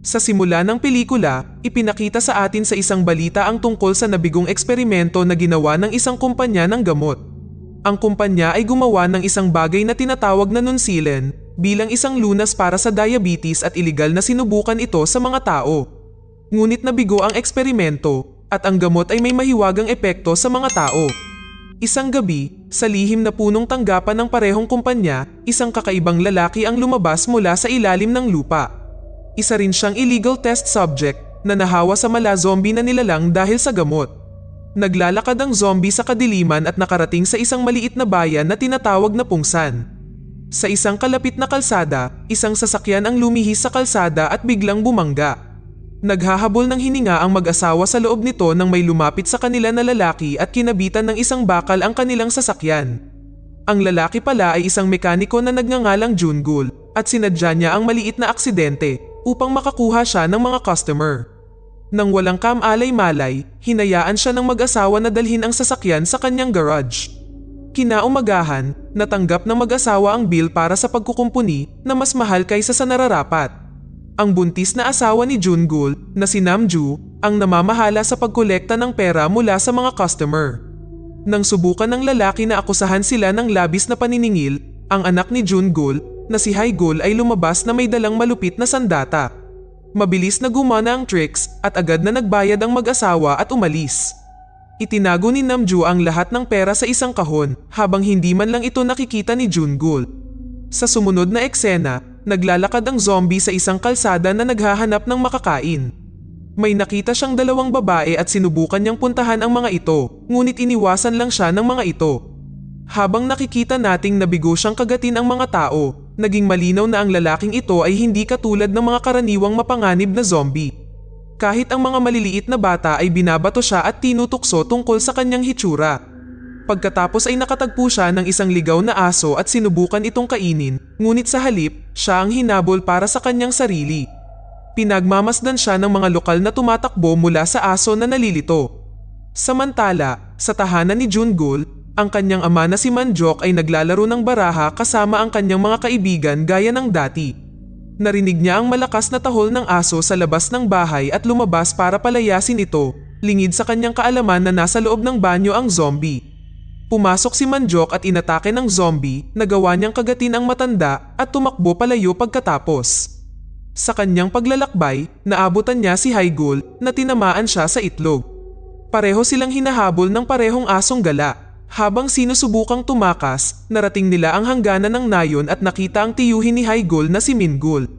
Sa simula ng pelikula, ipinakita sa atin sa isang balita ang tungkol sa nabigong eksperimento na ginawa ng isang kumpanya ng gamot. Ang kumpanya ay gumawa ng isang bagay na tinatawag na nunsilin bilang isang lunas para sa diabetes at iligal na sinubukan ito sa mga tao. Ngunit nabigo ang eksperimento at ang gamot ay may mahiwagang epekto sa mga tao. Isang gabi, sa lihim na punong tanggapan ng parehong kumpanya, isang kakaibang lalaki ang lumabas mula sa ilalim ng lupa. Isa rin siyang illegal test subject na nahawa sa mala zombie na nilalang dahil sa gamot. Naglalakad ang zombie sa kadiliman at nakarating sa isang maliit na bayan na tinatawag na Pungsan. Sa isang kalapit na kalsada, isang sasakyan ang lumihis sa kalsada at biglang bumangga. Naghahabol ng hininga ang mag-asawa sa loob nito nang may lumapit sa kanila na lalaki at kinabitan ng isang bakal ang kanilang sasakyan. Ang lalaki pala ay isang mekaniko na nagngangalang Jungul at sinadya niya ang maliit na aksidente upang makakuha siya ng mga customer. Nang walang kamalay-malay, hinayaan siya ng mag-asawa na dalhin ang sasakyan sa kanyang garage. Kinaumagahan, natanggap ng mag-asawa ang bill para sa pagkukumpuni na mas mahal kaysa sa nararapat. Ang buntis na asawa ni Jungul, na si Namju, ang namamahala sa pagkolekta ng pera mula sa mga customer. Nang subukan ng lalaki na akusahan sila ng labis na paniningil, ang anak ni Jungul, na si Haigul ay lumabas na may dalang malupit na sandata. Mabilis na gumana ang tricks at agad na nagbayad ang mag-asawa at umalis. Itinago ni Namju ang lahat ng pera sa isang kahon habang hindi man lang ito nakikita ni Jungul. Sa sumunod na eksena, naglalakad ang zombie sa isang kalsada na naghahanap ng makakain. May nakita siyang dalawang babae at sinubukan niyang puntahan ang mga ito, ngunit iniwasan lang siya ng mga ito. Habang nakikita nating nabigo siyang kagatin ang mga tao, naging malinaw na ang lalaking ito ay hindi katulad ng mga karaniwang mapanganib na zombie. Kahit ang mga maliliit na bata ay binabato siya at tinutukso tungkol sa kanyang hitsura. Pagkatapos ay nakatagpo siya ng isang ligaw na aso at sinubukan itong kainin, ngunit sa halip, siya ang hinabol para sa kanyang sarili. Pinagmamasdan siya ng mga lokal na tumatakbo mula sa aso na nalilito. Samantala, sa tahanan ni Jungul, ang kanyang ama na si Manjok ay naglalaro ng baraha kasama ang kanyang mga kaibigan gaya ng dati. Narinig niya ang malakas na tahol ng aso sa labas ng bahay at lumabas para palayasin ito, lingid sa kanyang kaalaman na nasa loob ng banyo ang zombie. Pumasok si Manjok at inatake ng zombie, nagawa niyang kagatin ang matanda at tumakbo palayo pagkatapos. Sa kanyang paglalakbay, naabutan niya si Haigul na tinamaan siya sa itlog. Pareho silang hinahabol ng parehong asong gala. Habang sinusubukang tumakas, narating nila ang hangganan ng nayon at nakita ang tiyuhin ni Haigul na si Mingul.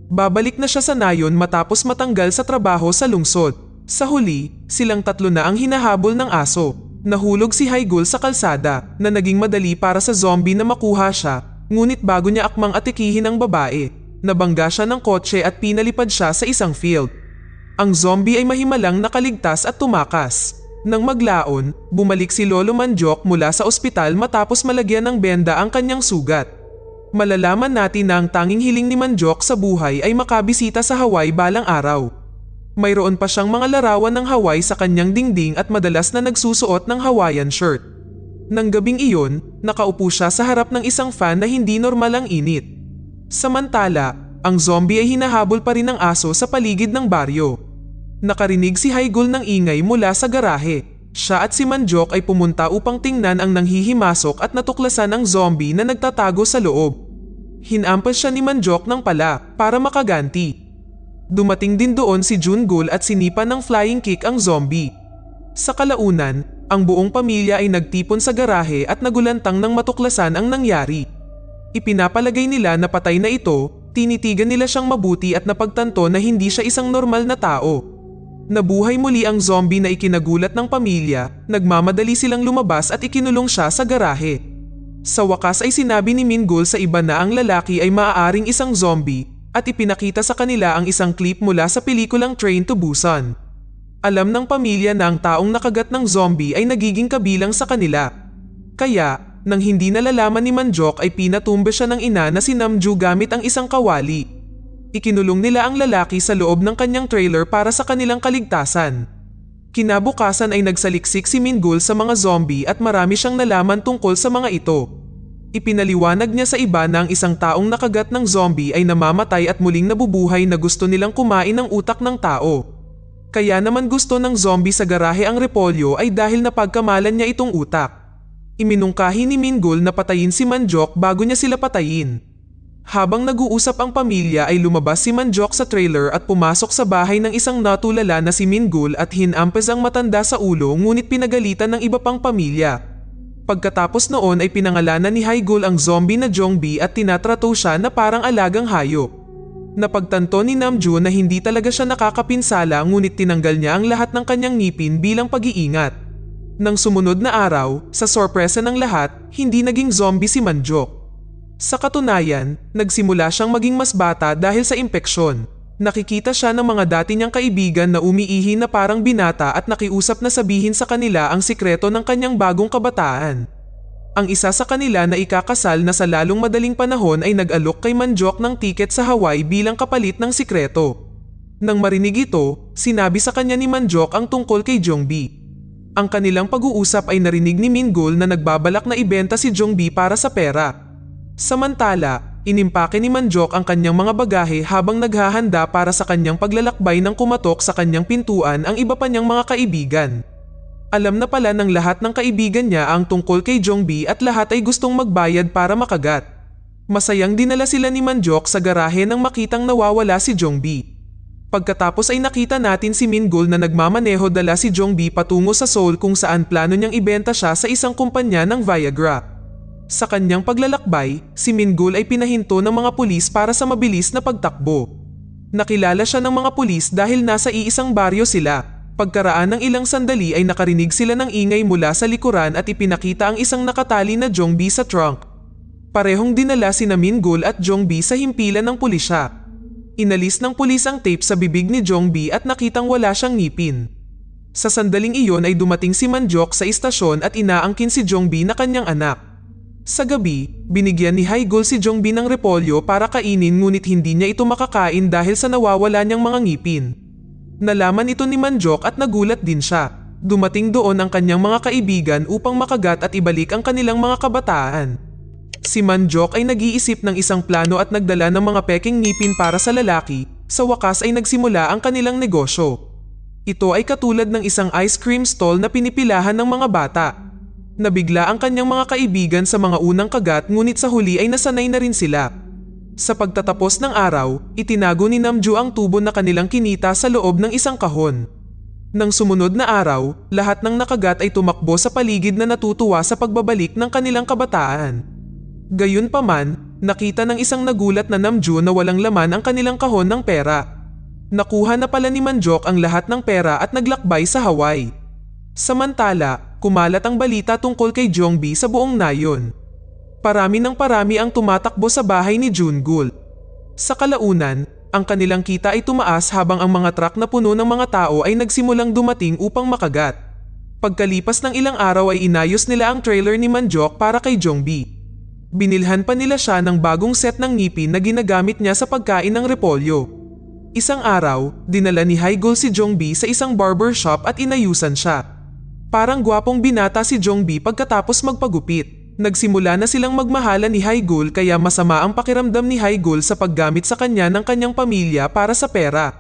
Babalik na siya sa nayon matapos matanggal sa trabaho sa lungsod. Sa huli, silang tatlo na ang hinahabol ng aso. Nahulog si Haigul sa kalsada na naging madali para sa zombie na makuha siya, ngunit bago niya akmang atikihin ang babae, nabangga siya ng kotse at pinalipad siya sa isang field. Ang zombie ay mahimalang nakaligtas at tumakas. Nang maglaon, bumalik si Lolo Manjok mula sa ospital matapos malagyan ng benda ang kanyang sugat. Malalaman natin na ang tanging hiling ni Manjok sa buhay ay makabisita sa Hawaii balang araw. Mayroon pa siyang mga larawan ng Hawaii sa kanyang dingding at madalas na nagsusuot ng Hawaiian shirt. Nang gabing iyon, nakaupo siya sa harap ng isang fan na hindi normal ang init. Samantala, ang zombie ay hinahabol pa rin ng aso sa paligid ng baryo. Nakarinig si Haigul ng ingay mula sa garahe. Siya at si Manjok ay pumunta upang tingnan ang nanghihimasok at natuklasan ang zombie na nagtatago sa loob. Hinampas siya ni Manjok ng pala para makaganti. Dumating din doon si Jungul at sinipa ng flying kick ang zombie. Sa kalaunan, ang buong pamilya ay nagtipon sa garahe at nagulantang nang matuklasan ang nangyari. Ipinapalagay nila na patay na ito, tinitigan nila siyang mabuti at napagtanto na hindi siya isang normal na tao. Nabuhay muli ang zombie na ikinagulat ng pamilya, nagmamadali silang lumabas at ikinulong siya sa garahe. Sa wakas ay sinabi ni Mingul sa iba na ang lalaki ay maaaring isang zombie at ipinakita sa kanila ang isang clip mula sa pelikulang Train to Busan. Alam ng pamilya na ang taong nakagat ng zombie ay nagiging kabilang sa kanila. Kaya, nang hindi nalalaman ni Manjok ay pinatumba siya ng ina na si Namju gamit ang isang kawali. Ikinulong nila ang lalaki sa loob ng kanyang trailer para sa kanilang kaligtasan. Kinabukasan ay nagsaliksik si Mingul sa mga zombie at marami siyang nalaman tungkol sa mga ito. Ipinaliwanag niya sa iba na ang isang taong nakagat ng zombie ay namamatay at muling nabubuhay na gusto nilang kumain ng utak ng tao. Kaya naman gusto ng zombie sa garahe ang repolyo ay dahil napagkamalan niya itong utak. Iminungkahi ni Mingul na patayin si Manjok bago niya sila patayin. Habang nag-uusap ang pamilya ay lumabas si Manjok sa trailer at pumasok sa bahay ng isang natulala na si Mingul at hinampes ang matanda sa ulo ngunit pinagalitan ng iba pang pamilya. Pagkatapos noon ay pinangalanan ni Haigul ang zombie na Jongbi at tinatrato siya na parang alagang hayop. Napagtanto ni Namjoon na hindi talaga siya nakakapinsala ngunit tinanggal niya ang lahat ng kanyang ngipin bilang pag-iingat. Nang sumunod na araw, sa sorpresa ng lahat, hindi naging zombie si Manjok. Sa katunayan, nagsimula siyang maging mas bata dahil sa impeksyon. Nakikita siya ng mga dati niyang kaibigan na umiihi na parang binata at nakiusap na sabihin sa kanila ang sikreto ng kanyang bagong kabataan. Ang isa sa kanila na ikakasal na sa lalong madaling panahon ay nag-alok kay Manjok ng tiket sa Hawaii bilang kapalit ng sikreto. Nang marinig ito, sinabi sa kanya ni Manjok ang tungkol kay Jongbi. Ang kanilang pag-uusap ay narinig ni Mingul na nagbabalak na ibenta si Jongbi para sa pera. Samantala, inimpake ni Manjok ang kanyang mga bagahe habang naghahanda para sa kanyang paglalakbay nang kumatok sa kanyang pintuan ang iba pa niyang mga kaibigan. Alam na pala ng lahat ng kaibigan niya ang tungkol kay Jongbi at lahat ay gustong magbayad para makagat. Masayang dinala sila ni Manjok sa garahe nang makitang nawawala si Jongbi. Pagkatapos ay nakita natin si Mingul na nagmamaneho dala si Jongbi patungo sa Seoul kung saan plano niyang ibenta siya sa isang kumpanya ng Viagra. Sa kanyang paglalakbay, si Mingul ay pinahinto ng mga pulis para sa mabilis na pagtakbo. Nakilala siya ng mga pulis dahil nasa iisang baryo sila. Pagkaraan ng ilang sandali ay nakarinig sila ng ingay mula sa likuran at ipinakita ang isang nakatali na Jongbi sa trunk. Parehong dinala sina Mingul at Jongbi sa himpilan ng pulisya. Inalis ng pulis ang tape sa bibig ni Jongbi at nakitang wala siyang ngipin. Sa sandaling iyon ay dumating si Manjok sa istasyon at inaangkin si Jongbi na kanyang anak. Sa gabi, binigyan ni Haigul si Jongbi ng repolyo para kainin ngunit hindi niya ito makakain dahil sa nawawala niyang mga ngipin. Nalaman ito ni Manjok at nagulat din siya. Dumating doon ang kanyang mga kaibigan upang makagat at ibalik ang kanilang mga kabataan. Si Manjok ay nag-iisip ng isang plano at nagdala ng mga peking ngipin para sa lalaki. Sa wakas ay nagsimula ang kanilang negosyo. Ito ay katulad ng isang ice cream stall na pinipilahan ng mga bata. Nabigla ang kanyang mga kaibigan sa mga unang kagat ngunit sa huli ay nasanay na rin sila. Sa pagtatapos ng araw, itinago ni Namjoon ang tubo na kanilang kinita sa loob ng isang kahon. Nang sumunod na araw, lahat ng nakagat ay tumakbo sa paligid na natutuwa sa pagbabalik ng kanilang kabataan. Gayunpaman, nakita ng isang nagulat na Namjoon na walang laman ang kanilang kahon ng pera. Nakuha na pala ni Manjok ang lahat ng pera at naglakbay sa Hawaii. Samantala, kumalat ang balita tungkol kay Jongbi sa buong nayon. Parami ang tumatakbo sa bahay ni Jungul. Sa kalaunan, ang kanilang kita ay tumaas habang ang mga truck na puno ng mga tao ay nagsimulang dumating upang makagat. Pagkalipas ng ilang araw ay inayos nila ang trailer ni Manjok para kay Jongbi. Binilhan pa nila siya ng bagong set ng ngipin na ginagamit niya sa pagkain ng repolyo. Isang araw, dinala ni Haigul si Jongbi sa isang barbershop at inayusan siya. Parang gwapong binata si Jongbi pagkatapos magpagupit. Nagsimula na silang magmahalan ni Haigul kaya masama ang pakiramdam ni Haigul sa paggamit sa kanya ng kanyang pamilya para sa pera.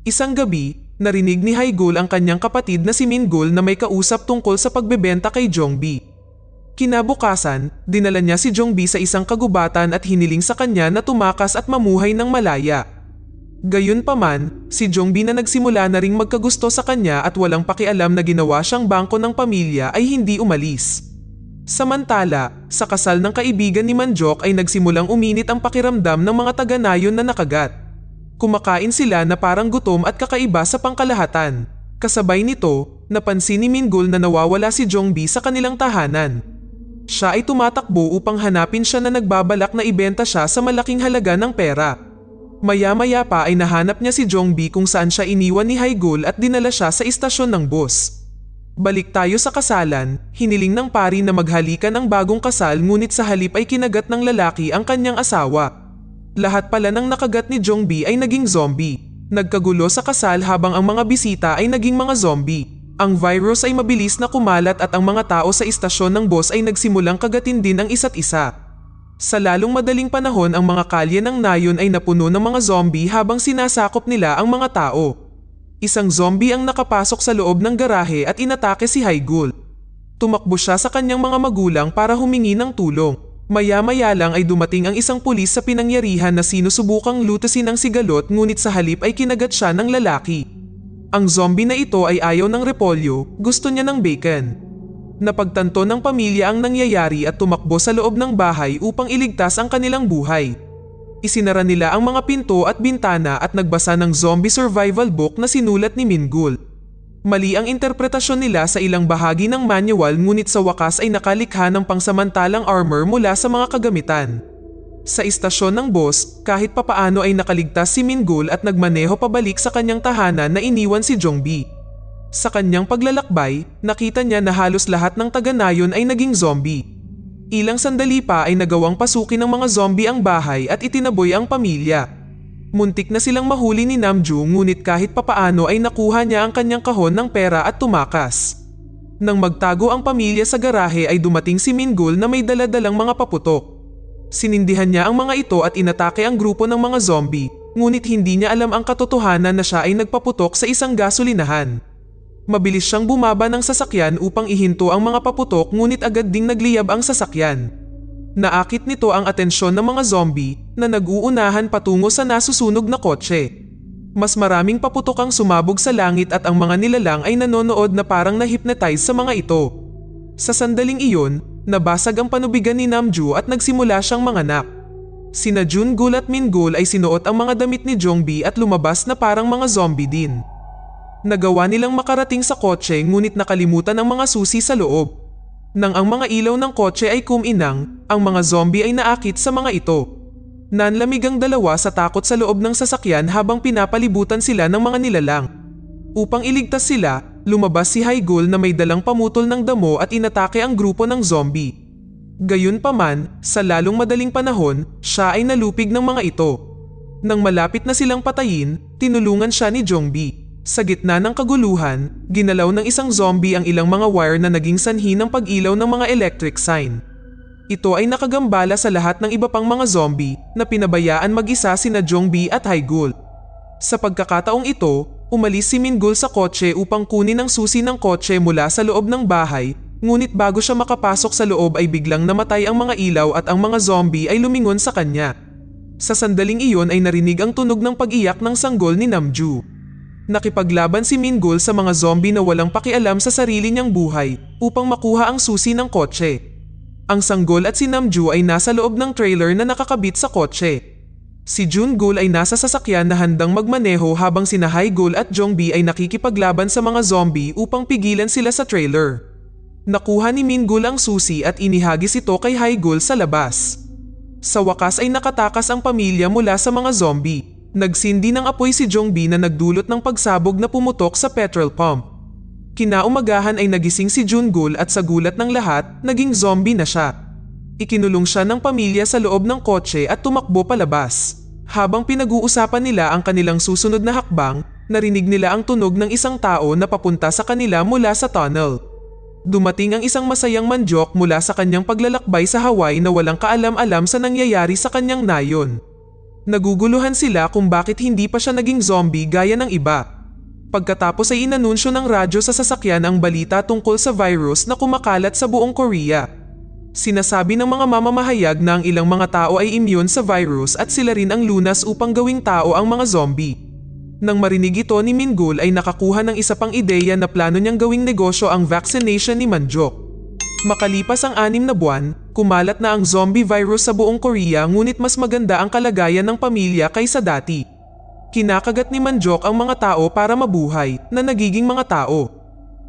Isang gabi, narinig ni Haigul ang kanyang kapatid na si Mingul na may kausap tungkol sa pagbebenta kay Jongbi. Kinabukasan, dinala niya si Jongbi sa isang kagubatan at hiniling sa kanya na tumakas at mamuhay ng malaya. Gayunpaman, si Jongbi na nagsimula na ring magkagusto sa kanya at walang pakialam na ginawa siyang bangko ng pamilya ay hindi umalis. Samantala, sa kasal ng kaibigan ni Manjok ay nagsimulang uminit ang pakiramdam ng mga taga-nayon na nakagat. Kumakain sila na parang gutom at kakaiba sa pangkalahatan. Kasabay nito, napansin ni Mingul na nawawala si Jongbi sa kanilang tahanan. Siya ay tumatakbo upang hanapin siya na nagbabalak na ibenta siya sa malaking halaga ng pera. Maya-maya pa ay nahanap niya si Jongbi kung saan siya iniwan ni Haigul at dinala siya sa istasyon ng bus. Balik tayo sa kasalan, hiniling ng pari na maghalikan ang bagong kasal ngunit sa halip ay kinagat ng lalaki ang kanyang asawa. Lahat pala ng nakagat ni Jongbi ay naging zombie. Nagkagulo sa kasal habang ang mga bisita ay naging mga zombie. Ang virus ay mabilis na kumalat at ang mga tao sa istasyon ng bus ay nagsimulang kagatin din ang isa't isa. Sa lalong madaling panahon ang mga kalye ng nayon ay napuno ng mga zombie habang sinasakop nila ang mga tao. Isang zombie ang nakapasok sa loob ng garahe at inatake si Haigul. Tumakbo siya sa kanyang mga magulang para humingi ng tulong. Maya-maya lang ay dumating ang isang pulis sa pinangyarihan na sinusubukang lutasin ang sigalot ngunit sa halip ay kinagat siya ng lalaki. Ang zombie na ito ay ayaw ng repolyo, gusto niya ng bacon. Napagtanto ng pamilya ang nangyayari at tumakbo sa loob ng bahay upang iligtas ang kanilang buhay. Isinara nila ang mga pinto at bintana at nagbasa ng zombie survival book na sinulat ni Mingul. Mali ang interpretasyon nila sa ilang bahagi ng manual ngunit sa wakas ay nakalikha ng pangsamantalang armor mula sa mga kagamitan. Sa istasyon ng boss, kahit papaano ay nakaligtas si Mingul at nagmaneho pabalik sa kanyang tahanan na iniwan si Jongbi. Sa kanyang paglalakbay, nakita niya na halos lahat ng taga-nayon ay naging zombie. Ilang sandali pa ay nagawang pasukin ng mga zombie ang bahay at itinaboy ang pamilya. Muntik na silang mahuli ni Namju ngunit kahit papaano ay nakuha niya ang kanyang kahon ng pera at tumakas. Nang magtago ang pamilya sa garahe ay dumating si Mingul na may daladalang mga paputok. Sinindihan niya ang mga ito at inatake ang grupo ng mga zombie, ngunit hindi niya alam ang katotohanan na siya ay nagpaputok sa isang gasolinahan. Mabilis siyang bumaba ng sasakyan upang ihinto ang mga paputok ngunit agad ding nagliyab ang sasakyan. Naakit nito ang atensyon ng mga zombie na nag-uunahan patungo sa nasusunog na kotse. Mas maraming paputok ang sumabog sa langit at ang mga nilalang ay nanonood na parang na-hypnotize sa mga ito. Sa sandaling iyon, nabasag ang panubigan ni Namju at nagsimula siyang manganak. Sina Jungul at Mingul ay sinuot ang mga damit ni Jongbi at lumabas na parang mga zombie din. Nagawa nilang makarating sa kotse ngunit nakalimutan ang mga susi sa loob. Nang ang mga ilaw ng kotse ay kuminang, ang mga zombie ay naakit sa mga ito. Nanlamig ang dalawa sa takot sa loob ng sasakyan habang pinapalibutan sila ng mga nilalang. Upang iligtas sila, lumabas si Haigul na may dalang pamutol ng damo at inatake ang grupo ng zombie. Gayunpaman, sa lalong madaling panahon, siya ay nalupig ng mga ito. Nang malapit na silang patayin, tinulungan siya ni Jongbi. Sa gitna ng kaguluhan, ginalaw ng isang zombie ang ilang mga wire na naging sanhi ng pag-ilaw ng mga electric sign. Ito ay nakagambala sa lahat ng iba pang mga zombie na pinabayaan mag-isa sina Jongbi at Haigul. Sa pagkakataong ito, umalis si Mingul sa kotse upang kunin ang susi ng kotse mula sa loob ng bahay, ngunit bago siya makapasok sa loob ay biglang namatay ang mga ilaw at ang mga zombie ay lumingon sa kanya. Sa sandaling iyon ay narinig ang tunog ng pag-iyak ng sanggol ni Namju. Nakipaglaban si Mingul sa mga zombie na walang pakialam sa sarili niyang buhay upang makuha ang susi ng kotse. Ang sanggol at si Namju ay nasa loob ng trailer na nakakabit sa kotse. Si Jungul ay nasa sasakyan na handang magmaneho habang sina Haigul at Jongbi ay nakikipaglaban sa mga zombie upang pigilan sila sa trailer. Nakuha ni Mingul ang susi at inihagis ito kay Haigul sa labas. Sa wakas ay nakatakas ang pamilya mula sa mga zombie. Nagsindi ng apoy si Jongbi na nagdulot ng pagsabog na pumutok sa petrol pump. Kinaumagahan ay nagising si Jungul at sa gulat ng lahat, naging zombie na siya. Ikinulong siya ng pamilya sa loob ng kotse at tumakbo palabas. Habang pinag-uusapan nila ang kanilang susunod na hakbang, narinig nila ang tunog ng isang tao na papunta sa kanila mula sa tunnel. Dumating ang isang masayang mandyok mula sa kanyang paglalakbay sa Hawaii na walang kaalam-alam sa nangyayari sa kanyang nayon. Naguguluhan sila kung bakit hindi pa siya naging zombie gaya ng iba. Pagkatapos ay inanunsyo ng radyo sa sasakyan ang balita tungkol sa virus na kumakalat sa buong Korea. Sinasabi ng mga mamamahayag na ang ilang mga tao ay immune sa virus at sila rin ang lunas upang gawing tao ang mga zombie. Nang marinig ito ni Mingul ay nakakuha ng isa pang ideya na plano niyang gawing negosyo ang vaccination ni Manjok. Makalipas ang 6 na buwan, kumalat na ang zombie virus sa buong Korea ngunit mas maganda ang kalagayan ng pamilya kaysa dati. Kinakagat ni Manjok ang mga tao para mabuhay na nagiging mga tao.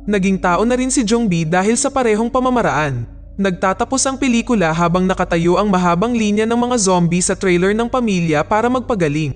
Naging tao na rin si Jongbi dahil sa parehong pamamaraan. Nagtatapos ang pelikula habang nakatayo ang mahabang linya ng mga zombie sa trailer ng pamilya para magpagaling.